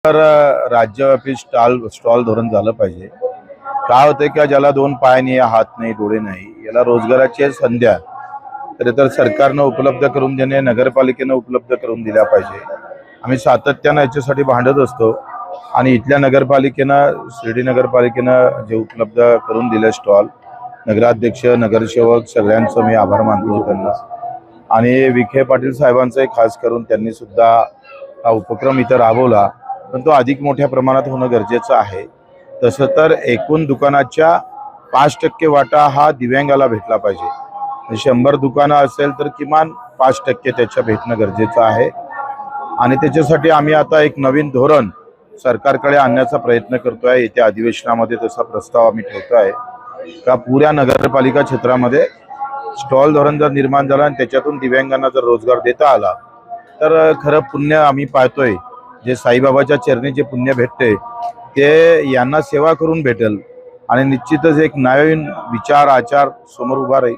तर राज्यव्यापी स्टॉल धोरण झालं पाहिजे. काय होतंय की ज्याला दोन पाय नाही, हात नाही, डोळे नाही, याला रोजगाराची संध्या तरी तर सरकारनं उपलब्ध करून देणे, नगरपालिकेनं उपलब्ध करून दिल्या पाहिजे. आम्ही सातत्यानं याच्यासाठी भांडत असतो आणि इथल्या नगरपालिकेनं, शिर्डी नगरपालिकेनं जे उपलब्ध करून दिले स्टॉल, नगराध्यक्ष, नगरसेवक सगळ्यांचं मी आभार मानतो त्यांना. आणि विखे पाटील साहेबांचाही खास करून त्यांनी सुद्धा हा उपक्रम इथं राबवला, पण तो अधिक मोठ्या प्रमाणात होणं गरजेचं आहे. तसं तर एकूण दुकानाच्या 5% वाटा हा दिव्यांगाला भेटला पाहिजे. 100 दुकानं असेल तर किमान 5% त्याच्या भेटणं गरजेचं आहे. आणि त्याच्यासाठी आम्ही आता एक नवीन धोरण सरकारकडे आणण्याचा प्रयत्न करतोय. येत्या अधिवेशनामध्ये तसा प्रस्ताव आम्ही ठेवतोय का पुऱ्या नगरपालिका क्षेत्रामध्ये स्टॉल धोरण जर निर्माण झालं आणि त्याच्यातून दिव्यांगांना जर रोजगार देता आला तर खरं पुण्य आम्ही पाहतोय. जे साईबाबाच्या चरणी जे पुण्य भेटते ते यांना सेवा करून भेटेल आणि निश्चितच एक नवीन विचार आचार समोर उभा राहील.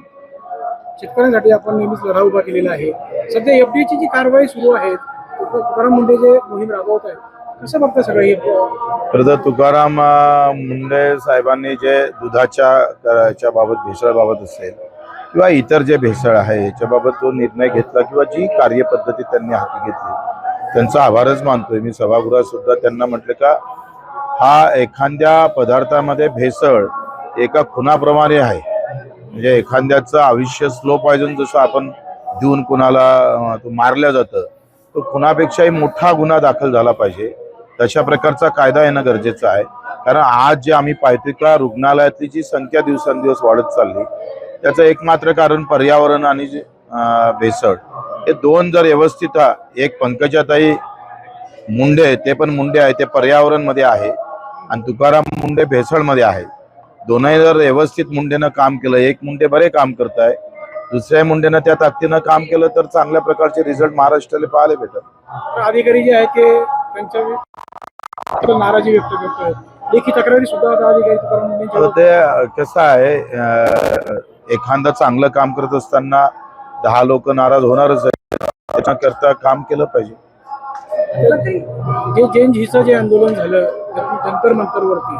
शेतकऱ्यांसाठी आपण नेहमीच लढा उभा केलेला आहे. सध्या एफडीची जी कारवाई सुरू आहे, तुकाराम मुंडे जे मोहीम राबवत आहेत, कसं बघतं सगळं हे? खरं तुकाराम मुंडे साहेबांनी जे दुधाच्या बाबत, भेसळबाबत असेल किंवा इतर जे भेसळ आहे याच्याबाबत जो निर्णय घेतला किंवा जी कार्यपद्धती त्यांनी हाती घेतली त्यांचा आभारच मानतोय मी. सभागृहात सुद्धा त्यांना म्हटलं का हा एखाद्या पदार्थामध्ये भेसळ एका खुनाप्रमाणे आहे. म्हणजे एखाद्याचं आयुष्य स्लो पॉयझन जसं आपण देऊन कुणाला मारलं जातं, तो खुनापेक्षाही मोठा गुन्हा दाखल झाला पाहिजे. तशा प्रकारचा कायदा येणं गरजेचं आहे. कारण आज जे आम्ही पाहतोय का रुग्णालयातली जी संख्या दिवसेंदिवस वाढत चालली त्याचं एकमात्र कारण पर्यावरण आणि भेसळ, हे दोन जर व्यवस्थित, एक पंकजाताई मुंडे, ते पण मुंडे आहे, ते पर्यावरण मध्ये आहे आणि तुकाराम मुंडे भेसळ मध्ये आहे. दोनही जर व्यवस्थित मुंडेनं काम केलं, एक मुंडे बरे काम करत आहे, दुसऱ्या मुंडेनं त्या ताकदीनं काम केलं तर चांगल्या प्रकारचे रिझल्ट महाराष्ट्राला पाहायला भेटत. अधिकारी जे आहेत ते त्यांच्या नाराजी व्यक्त करतात. लेखी तक्रारी सुद्धा अधिकारी तुकाराम मुंडेंच्या. ते कसं आहे, एखादं चांगलं काम करत असताना 10 लोक नाराज होणारच आहे. त्याच्याकरता काम केलं पाहिजे. जे जैन झीचं जे आंदोलन झालं जंतर मंतरवरती,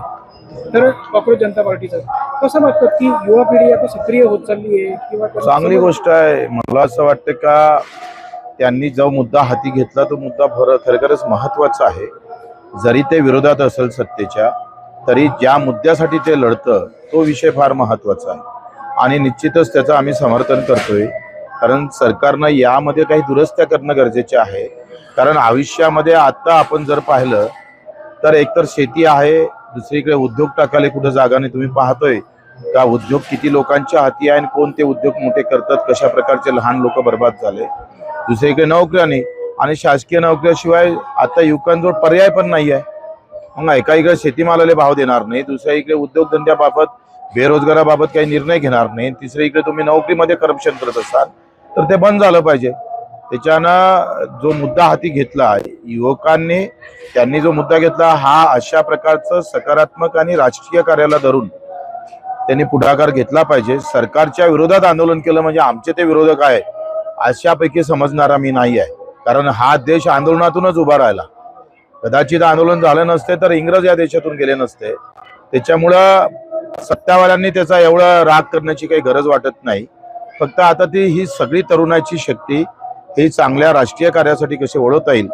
तर काँग्रेस जनता पार्टीचं कसं बघतात की युवा पिढी आता सक्रिय होत चालली आहे किंवा चांगली गोष्ट आहे. मला असं वाटतं का त्यांनी जो मुद्दा हाती घेतला तो मुद्दा खरोखरच महत्वाचा आहे. जरी ते विरोधात असेल सत्तेच्या, तरी ज्या मुद्द्यासाठी ते लढतं तो विषय फार महत्वाचा आहे आणि निश्चितच त्याचं आम्ही समर्थन करतोय. कारण सरकारनं यामध्ये काही दुरुस्त्या करणं गरजेचे आहे. कारण आयुष्यामध्ये आता आपण जर पाहिलं तर एकतर शेती आहे, दुसरीकडे उद्योग टाकायला कुठं जागा नाही. तुम्ही पाहतोय का उद्योग किती लोकांच्या हाती आहे आणि कोणते उद्योग मोठे करतात, कशा प्रकारचे लहान लोक बर्बाद झाले. दुसरीकडे नोकऱ्या नाही आणि शासकीय नोकऱ्याशिवाय आता युवकांजवळ पर्याय पण नाही आहे. मग एका इकडे शेतीमालाला भाव देणार नाही, दुसऱ्या इकडे उद्योगधंद्याबाबत, बेरोजगाराबाबत काही निर्णय घेणार नाही, तिसऱ्या इकडे तुम्ही नोकरीमध्ये करप्शन करत असाल तर ते बंद झालं पाहिजे. त्याच्यानं जो मुद्दा हाती घेतला युवकांनी, त्यांनी जो मुद्दा घेतला हा अशा प्रकारचं सकारात्मक आणि राजकीय कार्याला धरून त्यांनी पुढाकार घेतला पाहिजे. सरकारच्या विरोधात आंदोलन केलं म्हणजे आमचे ते विरोधक आहे अशापैकी समजणारा मी नाही आहे. कारण हा देश आंदोलनातूनच उभा राहिला. कदाचित आंदोलन झालं नसते तर इंग्रज या देशातून गेले नसते. त्याच्यामुळं सत्तावाल्यांनी त्याचा एवढा राग करण्याची काही गरज वाटत नाही. फक्त आता ती ही सगळी तरुणाची शक्ती ही चांगल्या राष्ट्रीय कार्यासाठी कशी वळवता येईल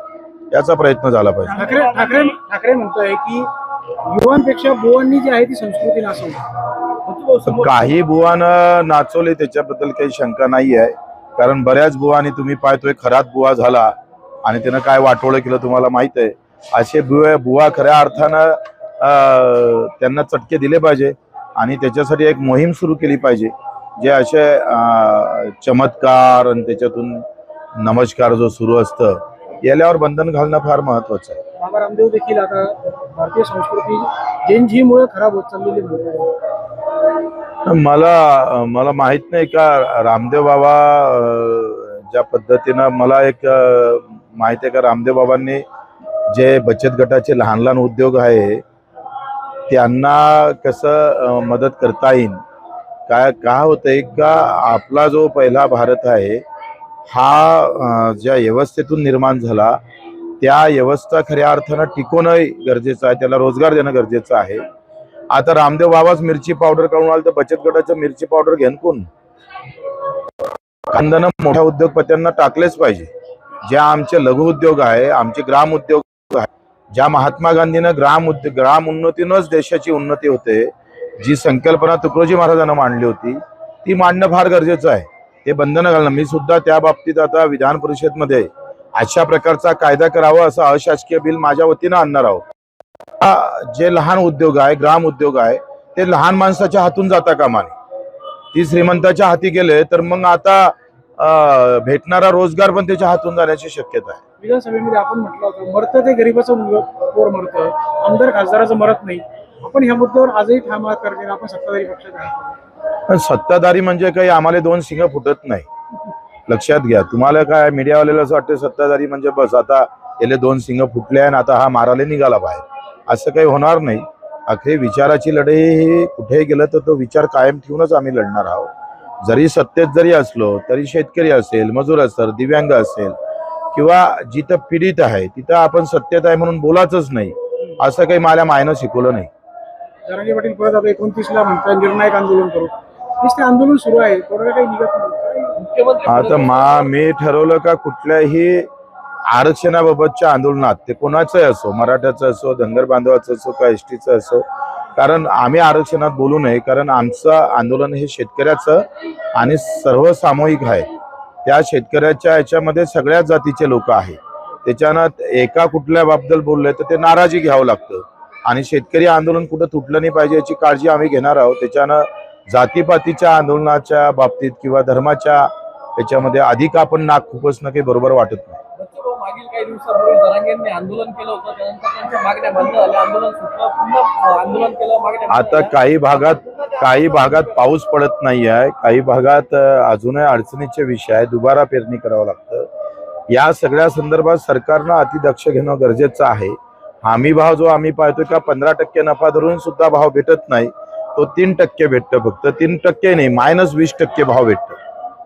याचा प्रयत्न झाला पाहिजे. ठाकरे म्हणतोय की युवांपेक्षा बुवांनी जी आहे ती संस्कृती नाचवली. काही बुवानं नाचवले त्याच्याबद्दल काही शंका नाही आहे. कारण बऱ्याच बुवांनी तुम्ही पाहतोय खरात बुवा झाला आणि त्यानं काय वाटोळं केलं तुम्हाला माहित आहे. असे बुवा खऱ्या अर्थानं त्यांना चटके दिले पाहिजे आणि त्याच्यासाठी एक मोहीम सुरू केली पाहिजे. जे असे चमत्कार आणि त्याच्यातून नमस्कार जो सुरू असतं याल्यावर बंधन घालणं फार महत्वाचं आहे. बाबा रामदेव देखील आता भारतीय संस्कृती जैन झीमुळे खराब होत चाललेली मला माहित नाही का रामदेव बाबा ज्या पद्धतीनं, मला एक माहित आहे का रामदेव बाबांनी जे बचत गटाचे लहान लहान उद्योग आहे त्यांना कसं मदत करता येईल. काय होतंय का आपला जो पहिला भारत आहे हा ज्या व्यवस्थेतून निर्माण झाला त्या व्यवस्था खऱ्या अर्थानं टिकवणं गरजेचं आहे, त्याला रोजगार देणं गरजेचं आहे. आता रामदेव बाबाच मिरची पावडर काढून आलं तर बचत गटाचं मिरची पावडर घेऊन कोण? कांद्यानं मोठ्या उद्योगपत्यांना टाकलेच पाहिजे. ज्या आमचे लघु उद्योग आहे, आमचे ग्राम उद्योग आहे, ज्या महात्मा गांधीनं ग्राम उन्नतीनंच देशाची उन्नती होते, जी संकल्पना तुकडोजी महाराजांना मांडली होती ती मांडणं फार गरजेचं आहे. ते बंधनं घालणं. मी सुद्धा त्या बाबतीत आता विधान परिषदमध्ये अशा प्रकारचा कायदा करावा असं अशासकीय बिल माझ्या वतीनं आणणार आहोत. जे लहान उद्योग आहे, ग्राम उद्योग आहे, ते लहान माणसाच्या हातून जाता कामा नये. ती श्रीमंताच्या हाती गेले तर मग आता भेटणारा रोजगार पण त्याच्या हातून जाण्याची शक्यता आहे. विधानसभेमध्ये आपण म्हटलं होतं मरतं ते गरीबाचं पोर मरतं, आमदार खासदाराचं मरत नाही. आपण ह्या मुद्द्यावर आजही ठाम आहात कारण आपण सत्ताधारी पक्षात आहात. पण सत्ताधारी म्हणजे काही आम्हाला दोन सिंह फुटत नाही. लक्षात घ्या. तुम्हाला काय मीडियावाल्याला असं वाटतं सत्ताधारी म्हणजे बस आता गेले दोन सिंह फुटले आणि आता हा मारायला निघाला बाहेर. असं काही होणार नाही. अखेर विचाराची लढाई कुठेही गेलं तर तो विचार कायम ठेवूनच आम्ही लढणार आहोत. जरी सत्तेत जरी असलो तरी शेतकरी असेल, मजूर असेल, दिव्यांग असेल किंवा जिथं पीडित आहे तिथं आपण सत्तेत आहे म्हणून बोलायचंच नाही, असं काही मला मायनं शिकवलं नाही. जरांगे पाटील परत आता 29ला म्हणतात निर्णायक आंदोलन करू. ते आंदोलन सुरू आहे, थोडं काही निघत नाही. आता मी ठरवलं का कुठल्याही आरक्षणाबाबतच्या आंदोलनात ते कोणाचंही असो, मराठ्याचं असो, धनगर बांधवाचं असो का एसटीचं असो, कारण आम्ही आरक्षणात बोलू नये. कारण आमचं आंदोलन हे शेतकऱ्याचं आणि सर्वसामूहिक आहे. त्या शेतकऱ्याच्या याच्यामध्ये सगळ्याच जातीचे लोक आहेत. त्याच्यानं एका कुठल्या बाबतीत बोलले तर ते नाराजी घ्यावं लागतं आणि शेतकरी आंदोलन कुठं तुटलं नाही पाहिजे याची काळजी आम्ही घेणार आहोत. त्याच्यानं जातीपातीच्या आंदोलनाच्या बाबतीत किंवा धर्माच्या याच्यामध्ये अधिक आपण नाक खुपसणं काही बरोबर वाटत नाही. मागील काही दिवसापूर्वी जरांगेंनी आंदोलन केलं होतं, त्यानंतर त्यांच्या मागण्या बंद झाल्या, आंदोलन सुटलं, पुन्हा आंदोलन केलं, मागण्या आता काही भागात पाऊस पडत नाही आहे, काही भागात अजूनही अडचणीचे विषय आहे, दुबारा पेरणी करावं लागतं. या सगळ्या संदर्भात सरकारनं अतिदक्ष घेणं गरजेचं आहे. हमी भाव जो आम्ही पाहतोय का 15% नफा धरून सुद्धा भाव भेटत नाही, तो 3% भेटतं. फक्त 3% नाही, -20% भाव भेटतं.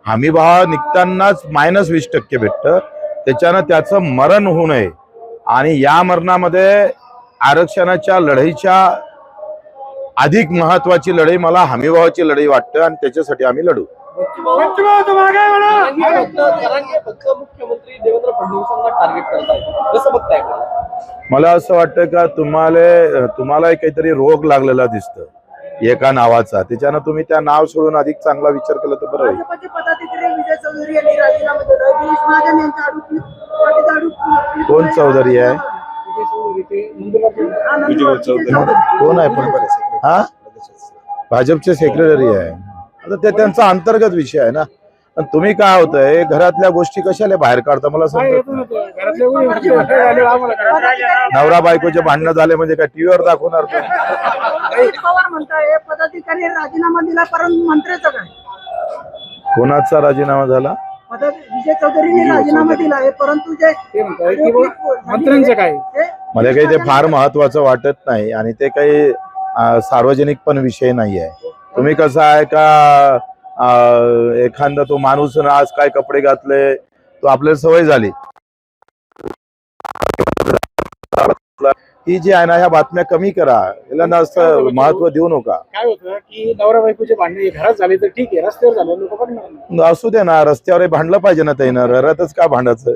हमी भाव निघतानाच -20% भेटतं. त्याच्यानं त्याचं मरण होऊ नये आणि या मरणामध्ये आरक्षणाच्या लढाईच्या अधिक महत्वाची लढाई मला हमीभावाची लढाई वाटतं आणि त्याच्यासाठी आम्ही लढू. जरांगे फक्त मुख्यमंत्री देवेंद्र फडणवीसांना टार्गेट करत आहेत, कसं बघताय? मला असं वाटतं का तुम्हाला काहीतरी रोग लागलेला दिसतं एका नावाचा, त्याच्यानं तुम्ही त्या नाव सोडून अधिक चांगला विचार केला तर बरं होईल. भाजपचे पदाधिकारी विजय चौधरी यांनी राजीनामा दिला. गिरीश महाजन यांच्या आरोपी कोण चौधरी आहे? विजय चौधरी ते नंदुरबार कोण आहे पण? हा, भाजपचे सेक्रेटरी आहे. आता ते त्यांचा अंतर्गत विषय आहे ना. पण तुम्ही काय होतंय घरातल्या गोष्टी कशाला बाहेर काढता मला समजत नाही. नवरा बायकोचे भांडणं झाले म्हणजे काय टीव्हीवर दाखवणार तुम्ही? पवार म्हणताय पदाधिकारी राजीनामा दिला, परंतु मंत्र्याचं काय? कोणाचा राजीनामा झाला? विजय चौधरींनी राजीनामा दिला आहे, परंतु जे ते म्हणताय की मंत्र्यांचं काय? मला काही ते फार महत्वाचं वाटत नाही आणि ते काही सार्वजनिक पण विषय नाही आहे. तुम्ही कसं आहे का एखादा तो माणूस आज काय कपडे घातले तो आपल्याला सवय झाली, ही जी आहे ना ह्या बातम्या कमी करा, याला ना असं महत्व देऊ नका. काय होतं की नवरा बायकोचे भांडणे घरात झाले तर ठीक आहे, रस्त्यावर झाले लोक पण असू दे ना, रस्त्यावर भांडलं पाहिजे ना, त्यानं घरातच का भांडायचं?